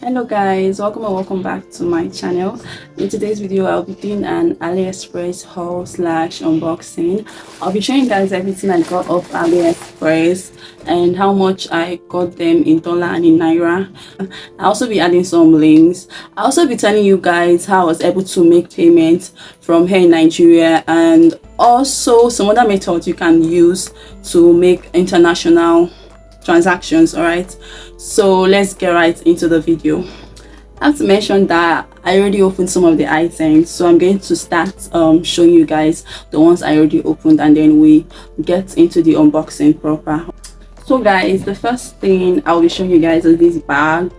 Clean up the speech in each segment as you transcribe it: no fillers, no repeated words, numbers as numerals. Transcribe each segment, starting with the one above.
Hello guys, welcome and welcome back to my channel. In today's video I'll be doing an AliExpress haul slash unboxing. I'll be showing you guys everything I got off AliExpress and how much I got them in dollar and in naira. I'll also be adding some links. I'll also be telling you guys how I was able to make payments from here in Nigeria, and also some other methods you can use to make international transactions. All right, so let's get right into the video. I have to mention that I already opened some of the items, so I'm going to start showing you guys the ones I already opened, and then we get into the unboxing proper. So guys, the first thing I'll be showing you guys is this bag.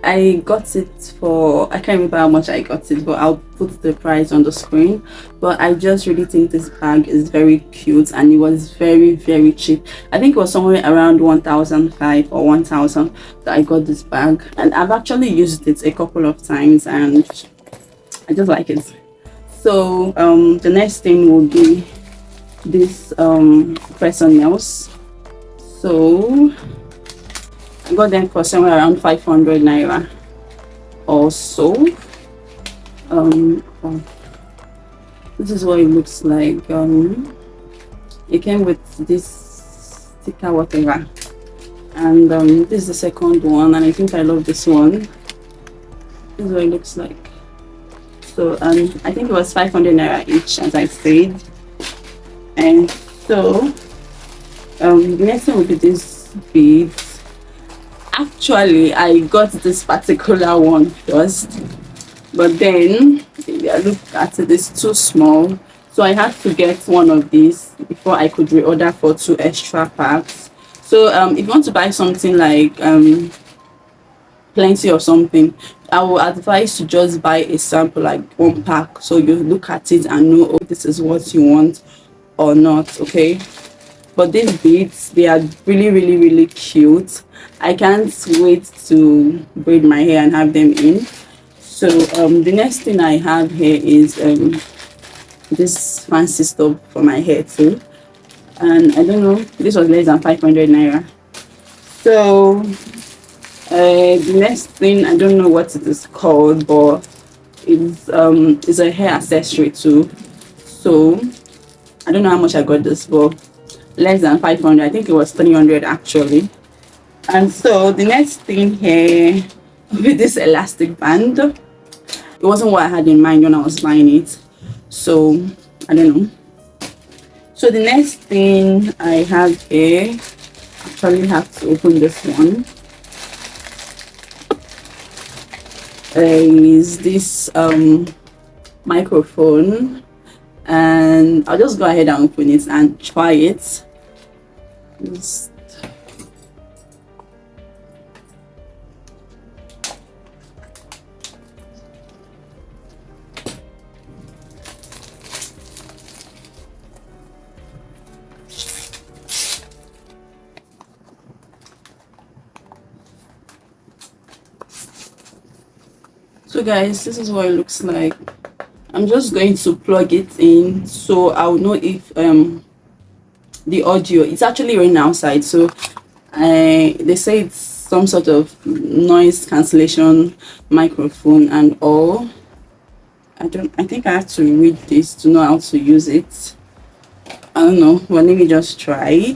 I got it for, I can't remember how much I got it, but I'll put the price on the screen. But I just really think this bag is very cute, and it was very cheap. I think it was somewhere around 1,500 or 1,000 that I got this bag, and I've actually used it a couple of times and I just like it. So the next thing will be this press-on nails. So I got them for somewhere around 500 naira or so. This is what it looks like. It came with this sticker whatever, and this is the second one, and I think I love this one. This is what it looks like. So I think it was 500 naira each, as I said. And so the next one will be this beads. Actually, I got this particular one first, but then I looked at it, it's too small, so I had to get one of these before I could reorder for 2 extra packs. So if you want to buy something like plenty or something, I will advise to just buy a sample, like 1 pack, so you look at it and know, oh, this is what you want or not. Okay, but these beads, they are really cute. I can't wait to braid my hair and have them in. So the next thing I have here is this fancy stuff for my hair too, and I don't know, this was less than 500 naira. So the next thing, I don't know what it is called, but it's a hair accessory too. So I don't know how much I got this for. Less than 500, I think it was 300 actually. And so the next thing here with this elastic band, it wasn't what I had in mind when I was buying it, so I don't know. So the next thing I have here, actually have to open this one, is this microphone, and I'll just go ahead and open it and try it. So guys, this is what it looks like. I'm just going to plug it in so I'll know if the audio, it's actually raining outside, so they say it's some sort of noise cancellation microphone and all. I think I have to read this to know how to use it. I don't know, but let me just try.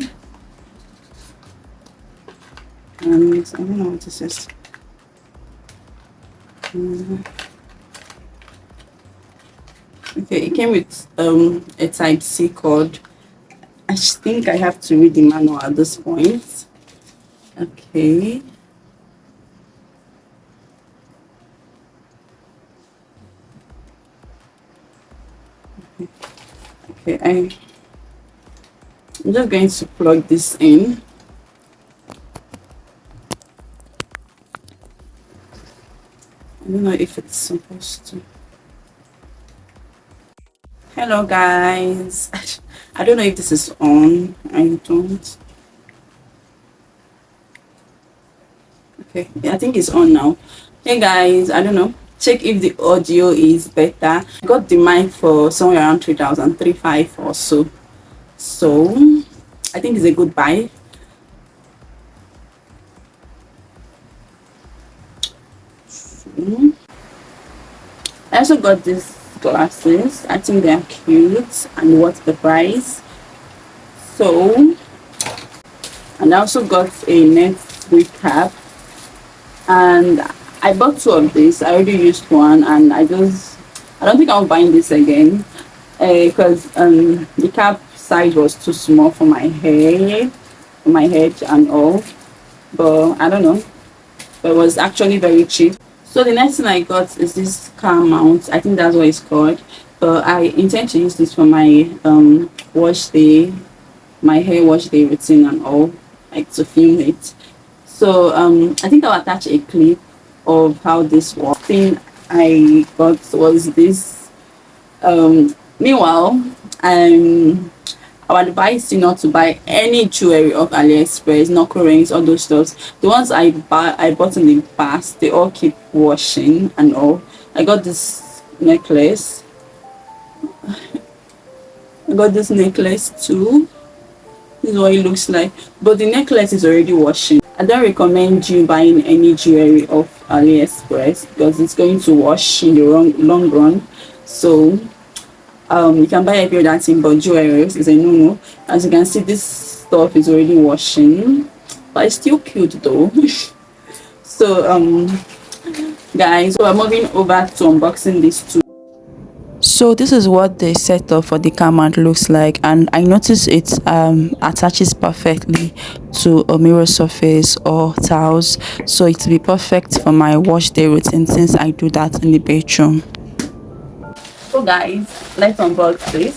And I don't know what this is. Okay, it came with a Type-C cord. I think I have to read the manual at this point. Okay. Okay, I'm just going to plug this in. I don't know if it's supposed to. Hello guys, I don't know if this is on. I don't. Okay, yeah, I think it's on now. Hey guys, I don't know, check if the audio is better. I got the mic for somewhere around 3,035 or so, so I think it's a good buy. also got these glasses. I think they are cute and worth the price. So, and I also got a net recap, and I bought two of these. I already used one, and I don't think I'm buying this again because the cap size was too small for my head and all. But I don't know, but it was actually very cheap. So the next thing I got is this car mount. I think that's what it's called, but I intend to use this for my wash day, my hair wash day routine and all, like to film it. So I think I'll attach a clip of how this works. Thing I got was this. Meanwhile, I would advise you not to buy any jewelry off AliExpress, knuckle rings, all those stuff. The ones I bought in the past, they all keep washing and all. I got this necklace. I got this necklace too. This is what it looks like, but the necklace is already washing. I don't recommend you buying any jewelry off AliExpress because it's going to wash in the long run. So you can buy every other thing, but jewelry is a no-no. As you can see, this stuff is already washing, but it's still cute though. So guys, so I'm moving over to unboxing these two. So this is what the setup for the car mount looks like, and I noticed it attaches perfectly to a mirror surface or tiles, so it will be perfect for my wash day routine since I do that in the bedroom. So guys, let's unbox this.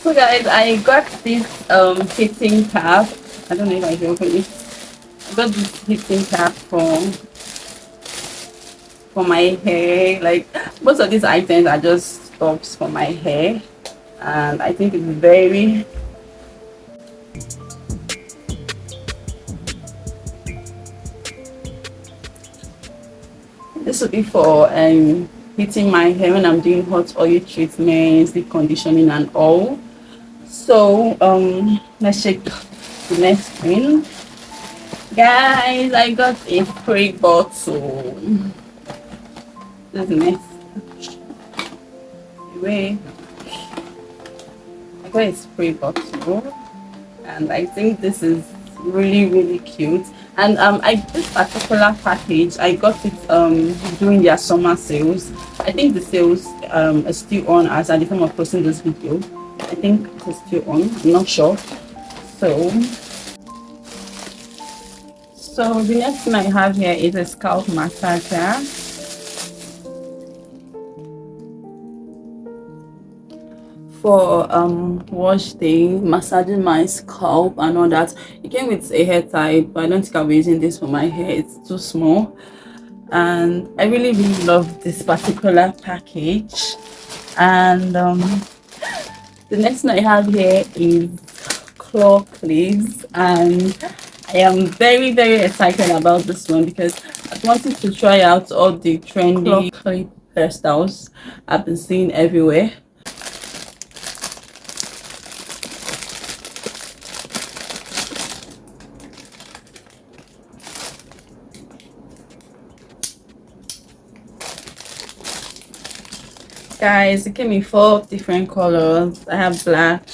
So guys, I got this heating cap. I don't know if I can open it. I got this heating cap for my hair. Like most of these items are just stops for my hair, and I think it's very this will be for heating my hair when I'm doing hot oil treatments, deep conditioning and all. So let's check the next thing. Guys, I got a spray bottle. This is next. Anyway, I got a spray bottle, and I think this is really cute. And this particular package I got it during their summer sales. I think the sales are still on as at the time of posting this video. I think it's still on, I'm not sure. So the next thing I have here is a scalp massager for wash day, massaging my scalp and all that. It came with a hair tie, but I don't think I'll be using this for my hair, it's too small. And I really love this particular package. And the next thing I have here is claw clips, and I am very excited about this one because I wanted to try out all the trendy claw clip hairstyles I've been seeing everywhere. Guys, it came in 4 different colors. I have black,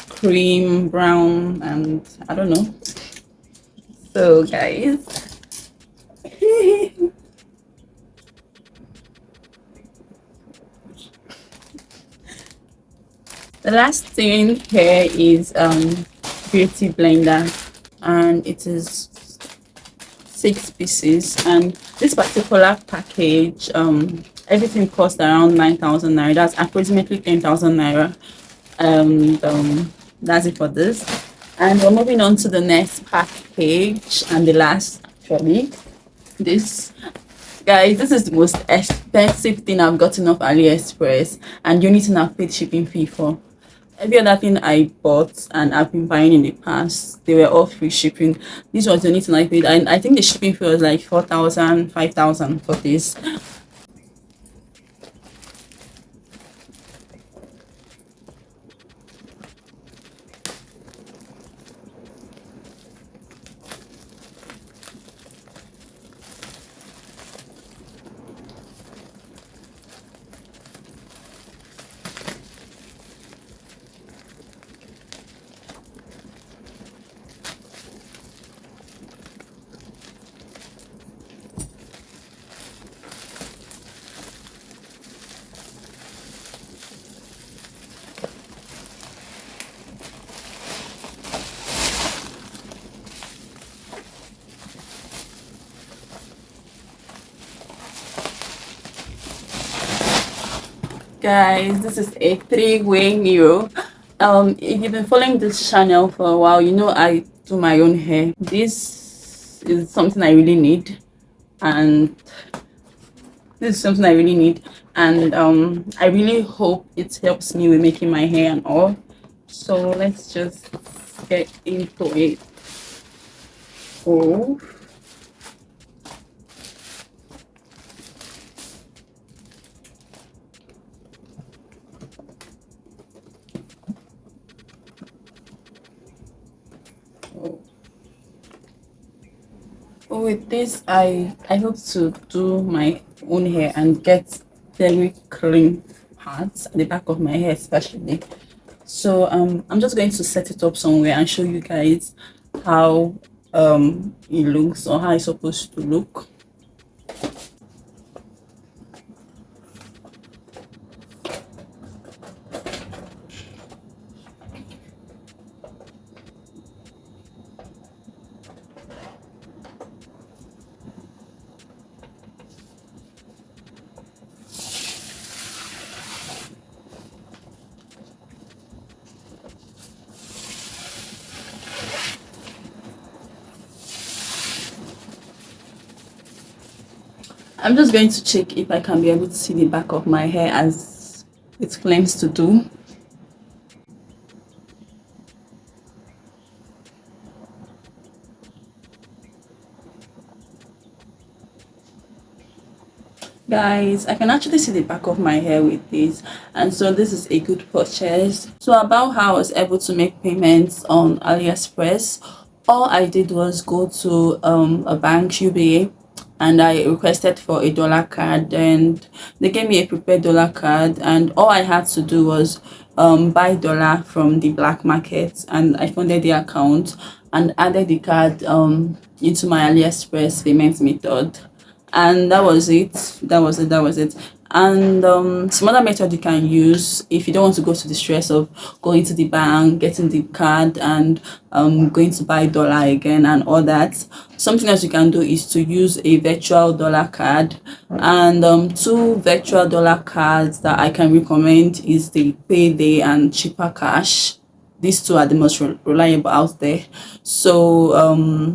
cream, brown, and I don't know. So guys, the last thing here is beauty blender, and it is 6 pieces. And this particular package, everything cost around 9,000 naira. That's approximately 10,000 naira. That's it for this. And we're moving on to the next package, and the last actually. This, guys, this is the most expensive thing I've gotten off AliExpress, and you need to have paid shipping fee for. Every other thing I bought and I've been buying in the past, they were all free shipping. This was the only thing I paid, and I think the shipping fee was like 4,000, 5,000 for this. Guys, this is a three-way mirror. If you've been following this channel for a while, you know I do my own hair. This is something I really need, and I really hope it helps me with making my hair and all. So let's just get into it. Oh. With this, I hope to do my own hair and get very clean parts at the back of my hair especially. So I'm just going to set it up somewhere and show you guys how it looks, or how it's supposed to look. I'm just going to check if I can be able to see the back of my hair as it claims to do. Guys, I can actually see the back of my hair with this, and so this is a good purchase. So about how I was able to make payments on AliExpress, all I did was go to a bank, UBA, and I requested for a dollar card, and they gave me a prepaid dollar card, and all I had to do was buy dollar from the black market, and I funded the account and added the card into my AliExpress payment method, and that was it. And some other method you can use if you don't want to go to the stress of going to the bank, getting the card, and going to buy dollar again and all that. Something else you can do is to use a virtual dollar card, and two virtual dollar cards that I can recommend is the Payday and Cheaper Cash. These two are the most reliable out there. So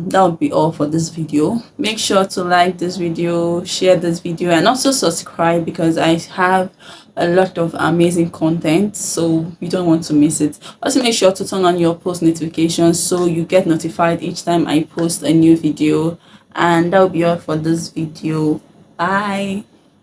that would be all for this video. Make sure to like this video, share this video, and also subscribe, because I have a lot of amazing content, so you don't want to miss it. Also make sure to turn on your post notifications so you get notified each time I post a new video. And that will be all for this video. Bye.